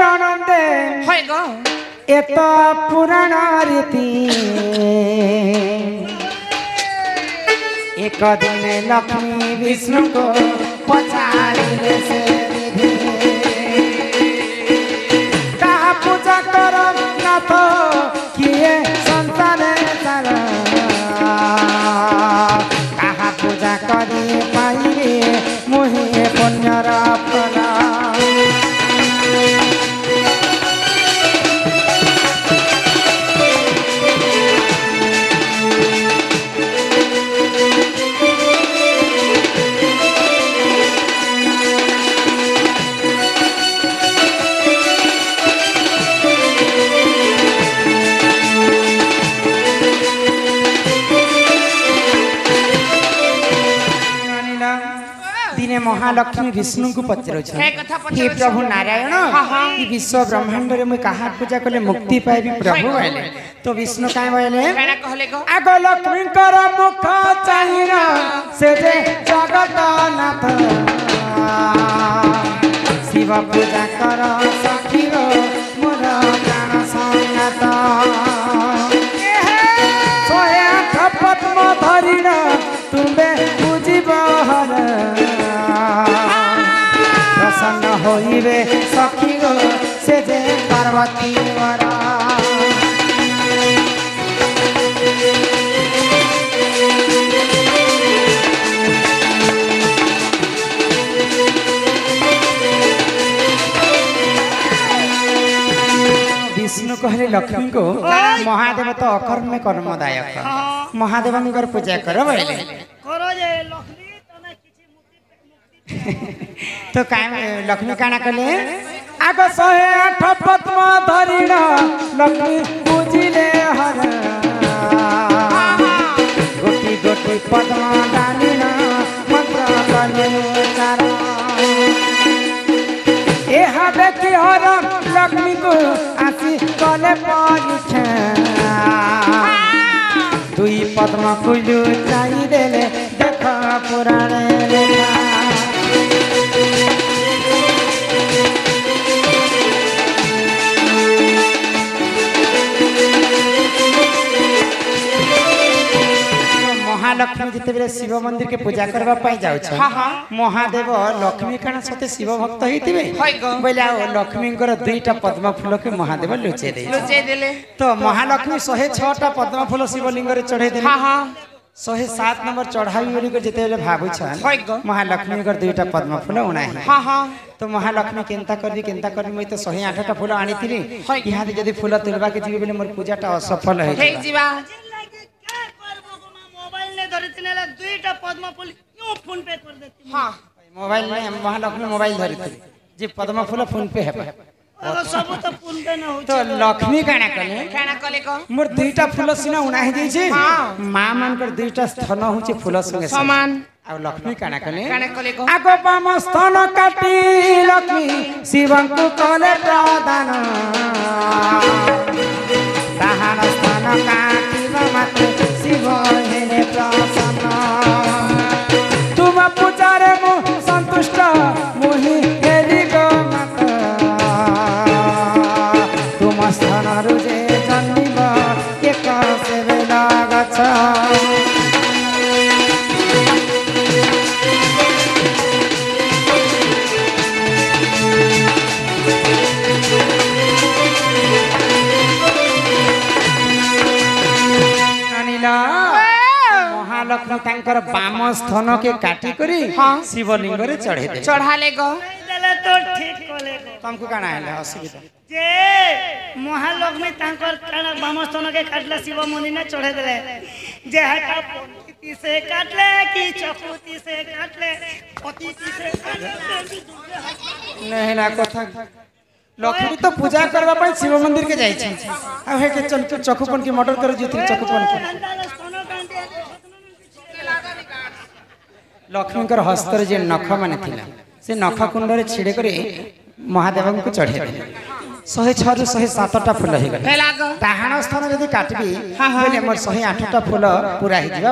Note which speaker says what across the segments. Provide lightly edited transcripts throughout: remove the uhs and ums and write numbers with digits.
Speaker 1: ननंदे
Speaker 2: হয় গো
Speaker 1: एत पुराण रीति एक दिन लक्ष्मी विष्णु को पचारिले से विधि कहा पूजा करो नाथ किए संतान सार कहा पूजा करी पाइबे मुहे पुण्यर फल महालक्ष्मी विष्णु को पचर हे प्रभु नारायण विश्व ब्रह्मांड रे मुई कहा पूजा कले मुक्ति पाइबी प्रभु आइले तो विष्णु काय बोले आगो लक्ष्मी कर मुख चाहिना से जे जगत नाथ शिव पूजा कर सखी रो मोर प्राण संगत सोहे आठ पद्म धरिण तुम्बे पूजिब हर प्रसन्न होइबे सखी गो से जे पार्वती वरा विष्णु कहले लक्ष्मी को महादेव तो अकर्म में कर्मदायक महादेव निकर पूजा करो बोले
Speaker 3: करो जे लक्ष्मी
Speaker 1: तो लक्ष्मी काना कले आग 108 पद्म धरिण लक्ष्मी पूजिले हर गोटी गोटी पद्म डालिण मंत्र कले चार एहा देखी हर लक्ष्मी को आसी कले परीक्षा दुई पद्म फूल चाई देले देख पुराण लेखा महालक्ष्मी जिते शिव मंदिर के पूजा करबा पाई जाउ छ महादेव लक्ष्मी काना सते शिव भक्त होइतिबे बोले लक्ष्मी कर दुईटा पद्म फूल के महादेव लुचे देले तो महालक्ष्मी 106 टा पद्म फूल शिवलिंग रे चढ़े देले 107 नंबर चढ़ाई बोली कर जिते भाबु छ महालक्ष्मी कर दुईटा पद्म फूल उणाही तो महालक्ष्मी केनता कर मई तो 108 टा फूल आनीथिली इहादे जदी फूल तुलबा के जीवे बोले मोर पूजाटा असफल हे जीवा
Speaker 3: दुईटा पद्म फूल क्यों फोन पे कर देती
Speaker 1: हां मोबाइल में महालक्ष्मी मोबाइल धरि जे पद्म फूल फोन पे है
Speaker 3: सब तो फोन पे न हो
Speaker 1: तो लक्ष्मी काना कले को मोर दुईटा फूल सिना उणाही दै छै मां मान कर दुईटा स्थन होचे फूल संगे समान आ लक्ष्मी काना कले को आगो पाम स्थन काटी लक्ष्मी शिवं को कले प्रदान ताहान स्थन काटी मत शिव हेने प्रसन्न तुम पूजारे मु संतुष्ट मुहि हेरी गो मत तुम स्थान रुजे जन्मिब एक से बेला गछ महालक्ष्मी तांकर बाम स्थन के काटी करी शिवलिंग रे चढ़े दे
Speaker 2: चढ़ाले गो
Speaker 3: देले तो ठीक कोले
Speaker 1: तुमको काना है असुविधा
Speaker 3: जे महालक्ष्मी तांकर काना बाम स्थन के काटले शिव मंदिर ने चढ़े देले जे हटा पति से काटले कि चकुती से काटले पति से काटले
Speaker 1: नहीं ना कथा लक्ष्मी तो पूजा करबा पई शिव मंदिर के जाई छै आ हे के चल चकुपन की मर्डर कर जति चकुपन के लक्ष्मी कर हस्तर जे नख माने थिला से नख कुंड रे छिड़े करे महादेव को चढ़े 106 ରୁ 107ଟା ଫୁଲ ହେଇଗଲା ଡାହାଣ ସ୍ଥାନ ଯଦି କାଟବି ବୋଲେ ମୋର 108ଟା ଫୁଲ ପୁରା ହେଇଯିବା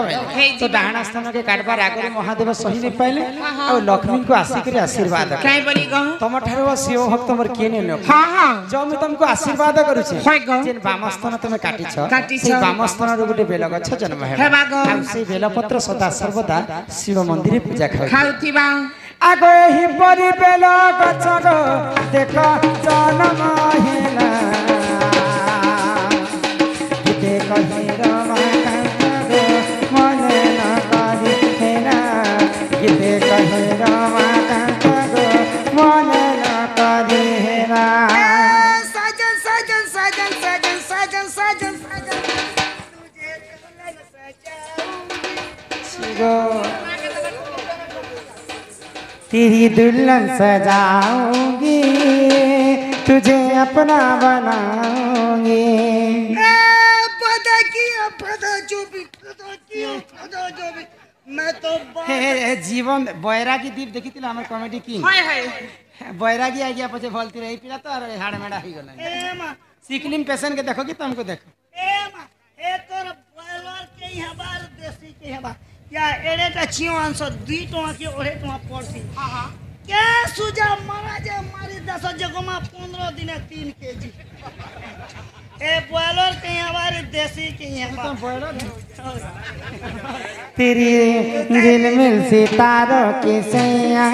Speaker 1: ତ ଡାହାଣ ସ୍ଥାନକେ କାଟବାର ଆଗରୁ ମହାଦେବ ସହି ନେଇ ପାଇଲେ ଆଉ ଲକ୍ଷ୍ମୀଙ୍କୁ ଆସିକରି ଆଶୀର୍ବାଦ ତମ ଠାରୁ ଶିବ ଭକ୍ତ ମୋର କିଏ ନେଲ ଯୋଉ ମୁଁ ତମକୁ ଆଶୀର୍ବାଦ କରୁଛି ଯେ ବାମ ସ୍ଥାନ ତମେ କାଟିଛ ସେଇ ବାମ ସ୍ଥାନରୁ ଗୋଟେ ବେଲ ଗଛ ଜନ୍ମ ହେବ ଆଉ ସେଇ ବେଲପତ୍ର ସଦା ସର୍ବଦା ଶିବ ମନ୍ଦିରରେ ପୂଜା ଖାଉଥିବା आगो ही परी बेल गछ गो देख जन्म हेला गीते कही रमाकांत गो मने न करी हेला गीते कही रमाकांत गो मने न करी हेला
Speaker 3: साजन साजन साजन साजन साजन साजन साजन तुझे दुल्हन सजाऊंगी
Speaker 1: तेरी दुल्हन सजाऊंगी तुझे अपना बनाऊंगी
Speaker 3: मैं तो
Speaker 1: जीवन बैरागी दीप देखी आम कमेडी किंग बैरागी आ गया पछे भलती रही पिला तो हाड़ मेड़ा हो गला सिकलिम पेशेंट के देखो कि तुमको देखो
Speaker 3: तोर बॉयलर के हबार देसी के हबार या एडेटा छियो आंसर 2 टका के ओढ़े टका पड़सी क्या सुजा महाराज मारी 10 जगमा 15 दिन 3 केजी ए बॉयलर के हमारे देसी के यहाँ
Speaker 1: तेरी झिलमिल सितारों की सैया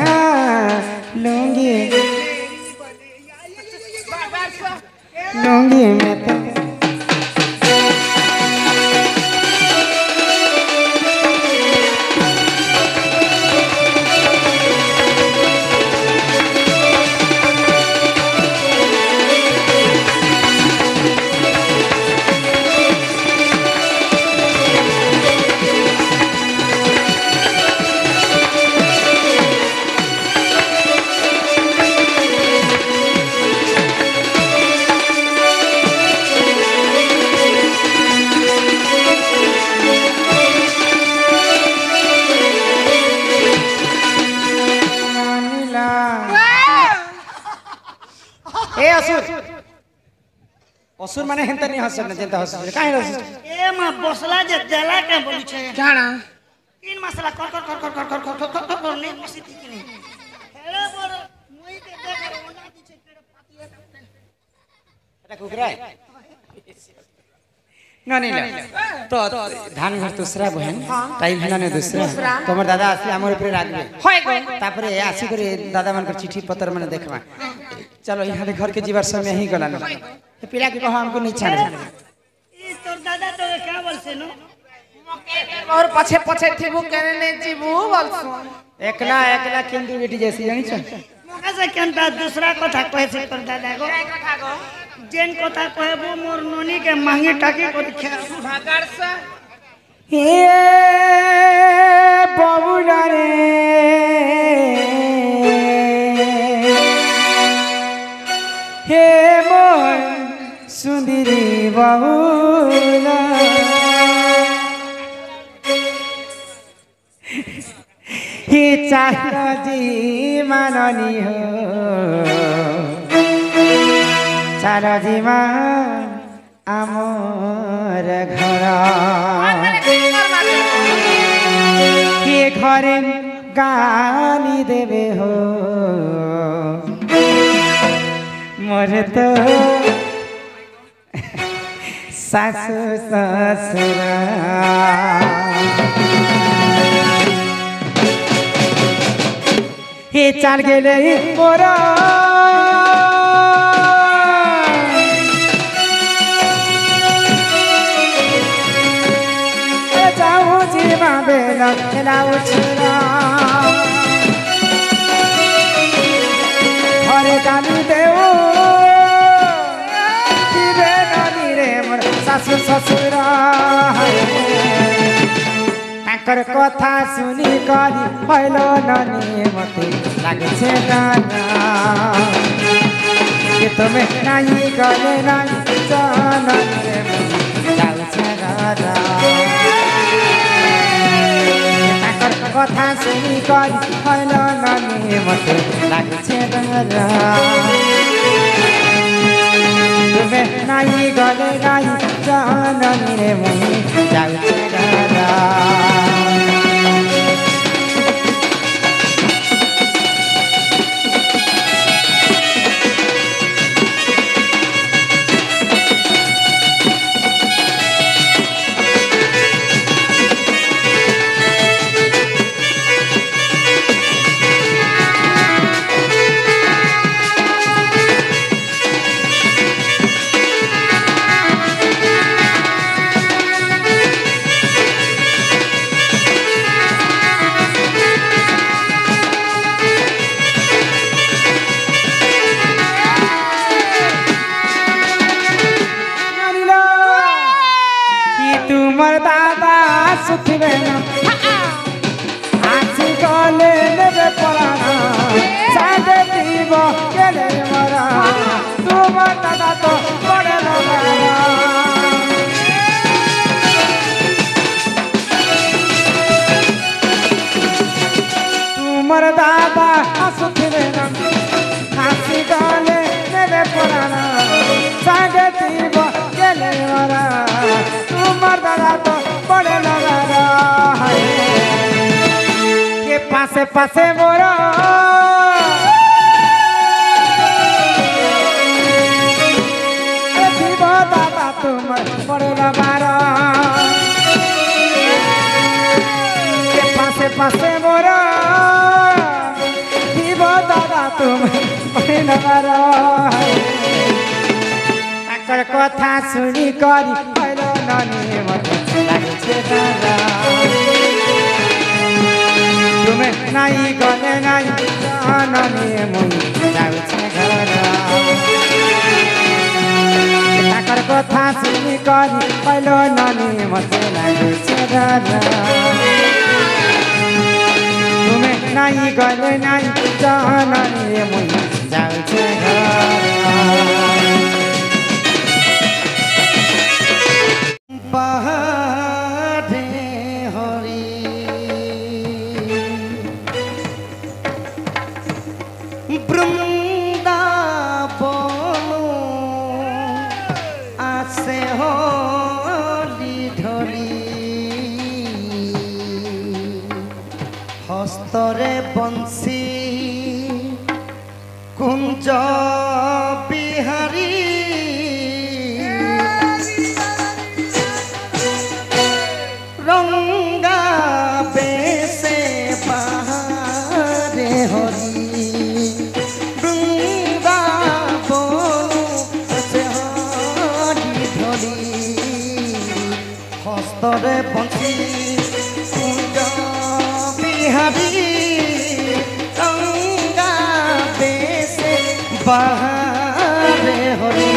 Speaker 1: लूंगी लूंगी मैं तो असुर माने हेंता नहीं हसन न जेंता हसन काहे हसन
Speaker 3: ए मा बसला जे देला के बोली छे
Speaker 1: जाना
Speaker 3: तीन मसला कर नहीं बसी थी कि नहीं हेले पर मोई के देख ओना दी छे केड़े पातिया
Speaker 1: एटा कुकरा नहीं तो धान घर दूसरा बहन टाइम है ना दूसरा तमर दादा आसी हमर ऊपर रागबे होय गो तापरे आसी करे दादा मन कर चिट्ठी पत्र माने देखबा चलो यहाँ घर के जीवर समय ही गला ये पिला के कहो हमको नहीं छाड़े
Speaker 3: ई तोर दादा तो क्या बोलसे नो
Speaker 2: और पछे पछे थीबू केने ने जीबू बोलसु
Speaker 1: एकला एकला केंदू बेटी जैसी जानी छ
Speaker 3: मोका से केनता दूसरा कथा कहे से तोर दादा को कथा को जेन कथा कहबो मोर नोनी के मांगी टाकी को दिखा
Speaker 2: भागाड़ से
Speaker 1: हे बाबूला रे हे मोर सुंदरी बाबूला हे चाहता जी माननी हो चारा जीवन आमर घर ये घरे गानी देवे हो मोर तो सासु ससुरा हे चाल गेले मोरा बेला खेलाऊ छुरा घरे गाली देऊ दिबे नानी रे मोर सासु ससुरा ताकर कथा सुनी करी पहिलो नानी मते लागे छे गाना के तुमे नाही गले नाही जाना रे जाऊ छे गाना कथा सुनी करी पहिलो नानी मते लागे छे गाना तुमे नाई गले नाई जननी रे मुई जाउछे घर तुमर दादा सुखबे ना आसी गले नेबे पराना सादे दीब केले मरा तुमर दादा तो बड़े लगा तुमर दादा सुखबे ना आसी गले नेबे पराना सादे दीब केले मरा दादा तो बड़े लगा के पासे पासे मोरा दादा तुम बड़े लगा के पासे पासे मोरा दादा तुम बड़े लगा कथा सुनी करी पहलो नानी मत लागे दादा तुम्हें नाई गले नाई नानी मुई जाउछे घर ताकर कथा सुनी करी पहलो नानी मत लागे दादा तुम्हें नाई गले नाई नानी मुई जाउछे घर बाधे हरि बृंदावन आसे होली ढली हस्तरे बंसी कुंज बिहारी रंगा बेसे बाहरे हरी बृंदावन से हरी ढली हस्तरे बंसी कुंज बिहारी रंगा बेसे बाहरे हरी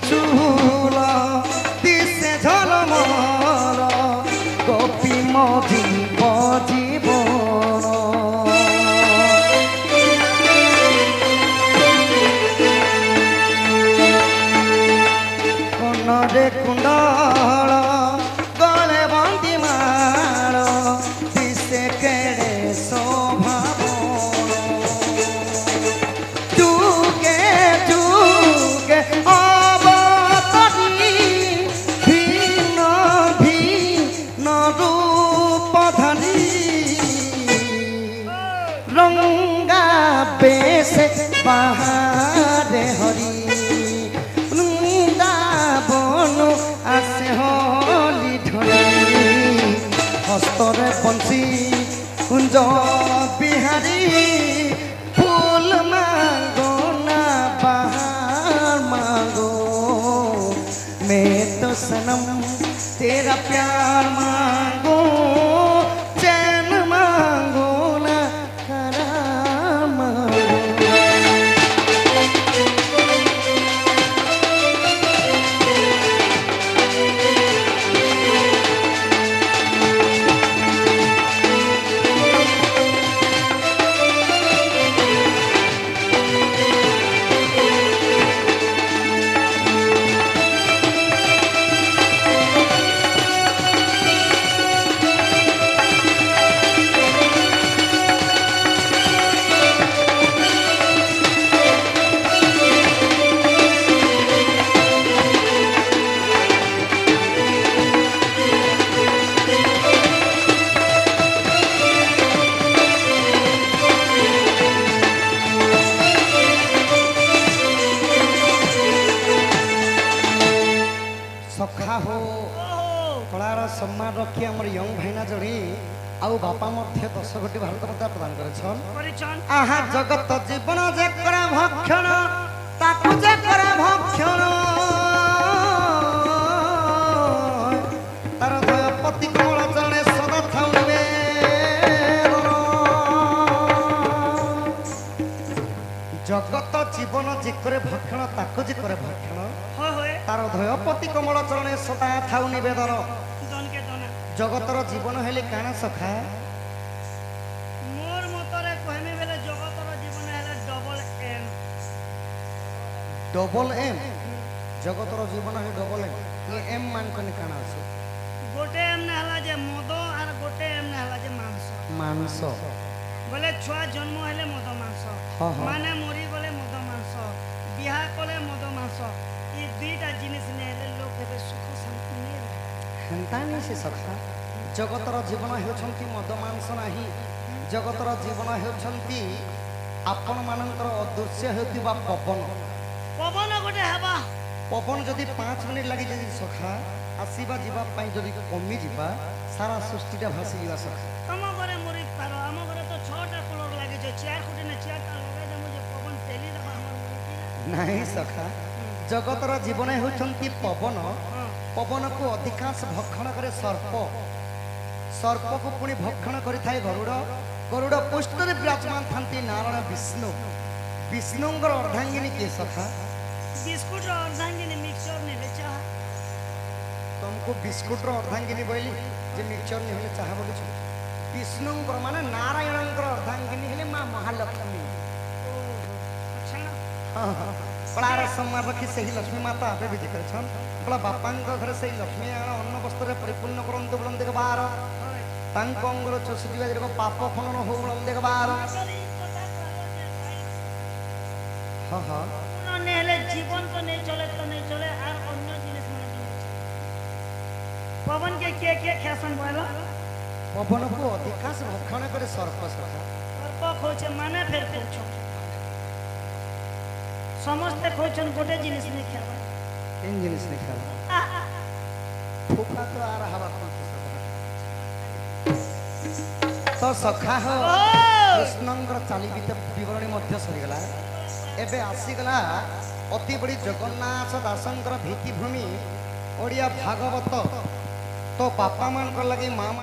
Speaker 1: চুলা দিছে ঝলমল গোপী মজিব জীবন কোনরে কুণ্ডল গলে বন্দি মাল দিছে কেড়ে স্বভাব যুগে যুগে रंगा बेसे बाहरे हरी बृंदावन आसे होली ढली हस्तरे बंसी कुंज बिहारी फूल मांगो ना बाहर मांगो मैं तो सनम तेरा प्यार मांगो चैन मांगो ना करार मांगो
Speaker 4: सम्मान रखी हमर यंग भाईना जड़ी आउ बापा मध्य 10 कोटी भारत रत्न प्रदान करेछन
Speaker 3: করিছন
Speaker 4: आहा जगत जीवन जे करे भक्षण ताकु जे करे भक्षण तार दया पति कमल जने सदा थाउबे जगत जीवन जे करे भक्षण ताकु जे करे भक्षण
Speaker 3: হয় হয়
Speaker 4: तार धयपति कमल चरणे सदा थाउ निवेदन
Speaker 3: দনকে দনা
Speaker 4: जगतर जीवन हेले काना सखा
Speaker 3: মোর মতরে কইমে বেলে জগতর জীবন হলে ডবল এম
Speaker 4: डबल एम जगतर जीवन हेले डबल एम ये एम मान कने काना আছে
Speaker 3: গোটে এম না হলা যে মদ আর গোটে এম না হলা যে মাংস
Speaker 4: मांस
Speaker 3: বলে ছুয়া জন্ম হলে মদ মাংস
Speaker 4: হ্যাঁ, হ্যাঁ।
Speaker 3: মানে মরি গলে মদ মাংস বিহা কলে মদ মাংস এই দুইটা জিনিস নেলে লোক হেবে সুখ শান্তি নেই
Speaker 4: हेन्ता नहीं से सखा जगतर जीवन हेउछंती मद मांस नाही जगतर जीवन हेउछंती आपण मानकर अदृश्य हेउतिबा पवन
Speaker 3: পবন গোটে হবা
Speaker 4: पवन जदि 5 मिनिट लागि जदि सखा आसीबा जीवा पई जदि कमी जीवा सारा सृष्टिटा भासी जीवा सखा
Speaker 3: तम घरे मरी पारो आम घरे तो 6टा कूलर लागे जे चेयर कोटे ना चेयरटा लगा दे मुझे पवन तेली दबा हमर मुड़ी
Speaker 4: नहीं सखा जगतर जीवन हेउछंती पवन पवन को अधिकांश भक्षण करे सर्प सर्प को पुणी भक्षण करि थाए गरुड़ गरुड़ पुष्टरे विराजमान थांती नारायण विष्णु विष्णुंकर अर्धांगिनी के सखा
Speaker 3: बिस्कुट और अर्धांगिनी मिक्सचर ने ले चाह
Speaker 4: तुमको बिस्कुट रो अर्धांगिनी बोली जे मिक्सचर नहीं होले चाह बोलु छु विष्णुंकर माने नारायणंकर अर्धांगिनी हेले मां महालक्ष्मी
Speaker 3: अच्छा
Speaker 4: पड़ार सम्मान रखी सही लक्ष्मी माता आपे विधि करछन बड़ा बापांक घर सही लक्ष्मी आण अन्न वस्त्र परिपूर्ण करंतु बोलम देख बार तांक अंगर चोसुदी बाजर को पाप खनन हो बोलम देख बार हां हां
Speaker 3: उन्होंने ले जीवन तो नहीं चले और अन्य जिनिस मन पवन के ख्यासन बोलो
Speaker 4: पवन को अधिकांश भक्षण करे सर्प सखा
Speaker 3: सर्प खोचे माने फेर खोचो समस्त खोचन गोटे जिनिस नहीं खावा
Speaker 4: तीन जिनिस नहीं खाला फूका तो आ रहा बात तो सखा हो कृष्णंकर चाली विवरणी मध्य सरीगला एबे आसीगला अति बड़ी जगन्नाथ दासंकर भित्तिभूमि ओडिया भागवत तो बापा मान लगी माँ